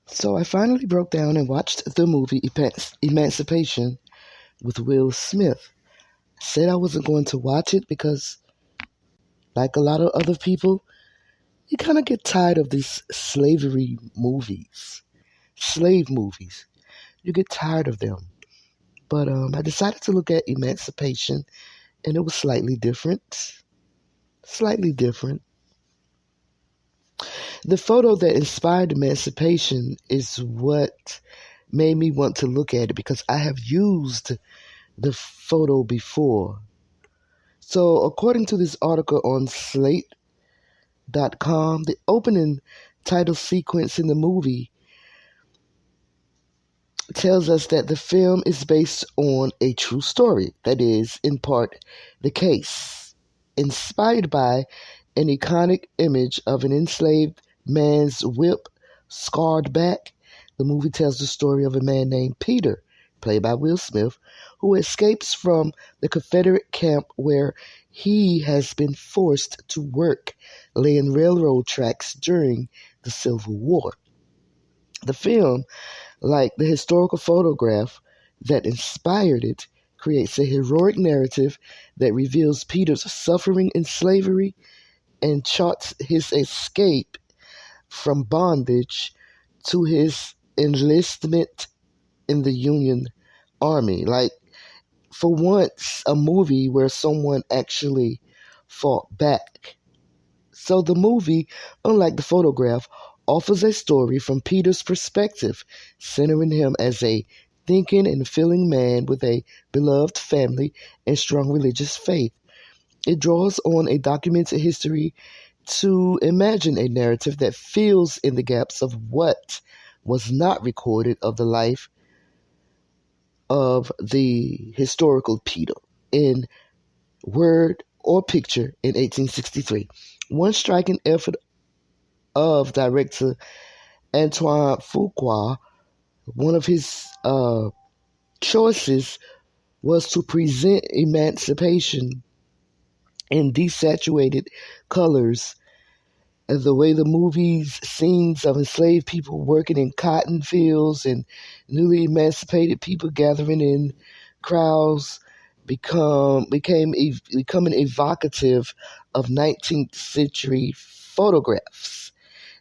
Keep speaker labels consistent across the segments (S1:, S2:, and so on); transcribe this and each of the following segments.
S1: So I finally broke down and watched the movie Emancipation with Will Smith. I said I wasn't going to watch it because, like a lot of other people, you kind of get tired of these slavery movies, slave movies. You get tired of them. But I decided to look at Emancipation, and it was slightly different. Slightly different. The photo that inspired Emancipation is what made me want to look at it because I have used the photo before. So, according to this article on Slate.com, the opening title sequence in the movie tells us that the film is based on a true story. That is, in part, the case. Inspired by an iconic image of an enslaved man's whip scarred back, the movie tells the story of a man named Peter, played by Will Smith, who escapes from the Confederate camp where he has been forced to work laying railroad tracks during the Civil War. The film, like the historical photograph that inspired it, creates a heroic narrative that reveals Peter's suffering in slavery and charts his escape from bondage to his enlistment in the Union Army. Like, for once, a movie where someone actually fought back. So the movie, unlike the photograph, offers a story from Peter's perspective, centering him as a thinking and feeling man with a beloved family and strong religious faith. It draws on a documented history to imagine a narrative that fills in the gaps of what was not recorded of the life of the historical Peter in word or picture in 1863. One striking effort of director Antoine Fuqua, one of his choices was to present emancipation in desaturated colors, and the way the movie's scenes of enslaved people working in cotton fields and newly emancipated people gathering in crowds becoming evocative of 19th century photographs.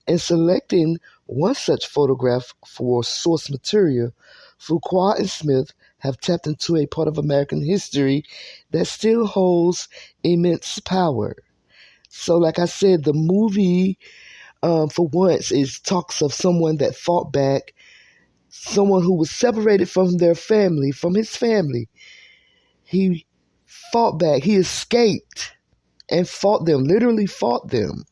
S1: In selecting one such photograph for source material, Fuqua and Smith have tapped into a part of American history that still holds immense power. So, like I said, the movie, for once, talks of someone that fought back, someone who was separated from their family, from his family. He fought back. He escaped and fought them, literally fought them.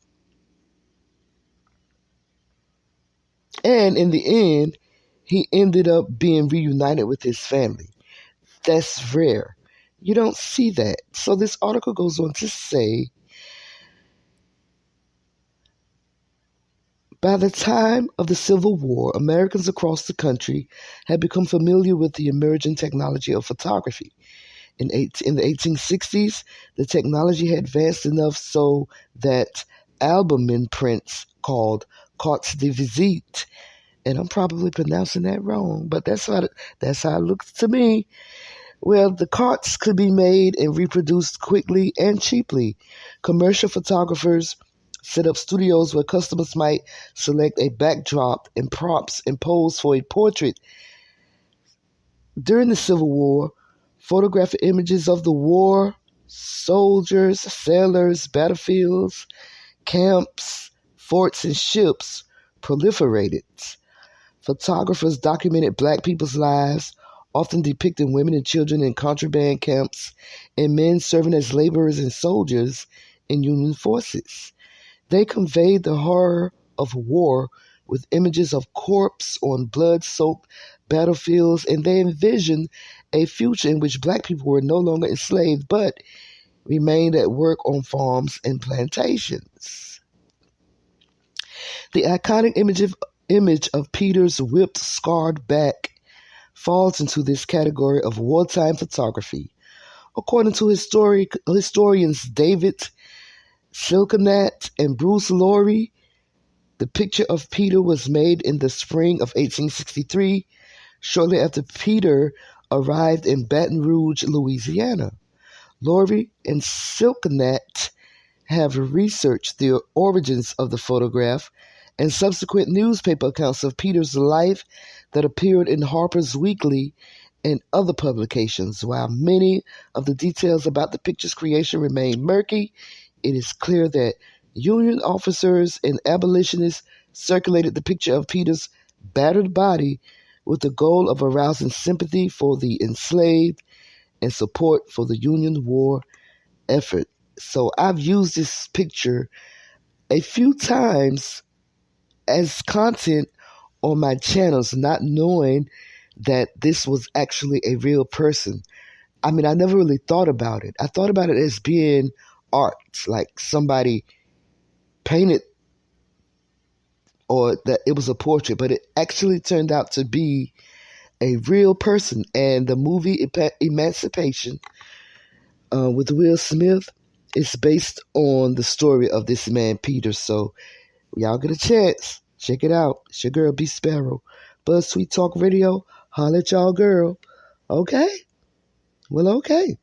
S1: And in the end, he ended up being reunited with his family. That's rare. You don't see that. So this article goes on to say, by the time of the Civil War, Americans across the country had become familiar with the emerging technology of photography. In the 1860s, the technology had advanced enough so that album imprints called cartes de visite, and I'm probably pronouncing that wrong, but that's how it looks to me. Well, the cartes could be made and reproduced quickly and cheaply. Commercial photographers set up studios where customers might select a backdrop and props and pose for a portrait. During the Civil War, photographic images of the war, soldiers, sailors, battlefields, camps, forts, and ships proliferated. Photographers documented Black people's lives, often depicting women and children in contraband camps and men serving as laborers and soldiers in Union forces. They conveyed the horror of war with images of corpse on blood-soaked battlefields, and they envisioned a future in which Black people were no longer enslaved but remained at work on farms and plantations. The iconic image of Peter's whipped, scarred back falls into this category of wartime photography. According to historians David Silkenat and Bruce Laurie, The picture of Peter was made in the spring of 1863, shortly after Peter arrived in Baton Rouge, Louisiana. Lori and Silknet have researched the origins of the photograph and subsequent newspaper accounts of Peter's life that appeared in Harper's Weekly and other publications. While many of the details about the picture's creation remain murky, it is clear that Union officers and abolitionists circulated the picture of Peter's battered body with the goal of arousing sympathy for the enslaved and support for the Union war effort. So I've used this picture a few times as content on my channels, not knowing that this was actually a real person. I mean, I never really thought about it. I thought about it as being art, like somebody painted or that it was a portrait, but it actually turned out to be a real person. And the movie Emancipation with Will Smith is based on the story of this man, Peter. So y'all get a chance, check it out. It's your girl, B Sparrow. BuzzzTweet Talk Radio. Holla at y'all, girl. Okay? Well, okay.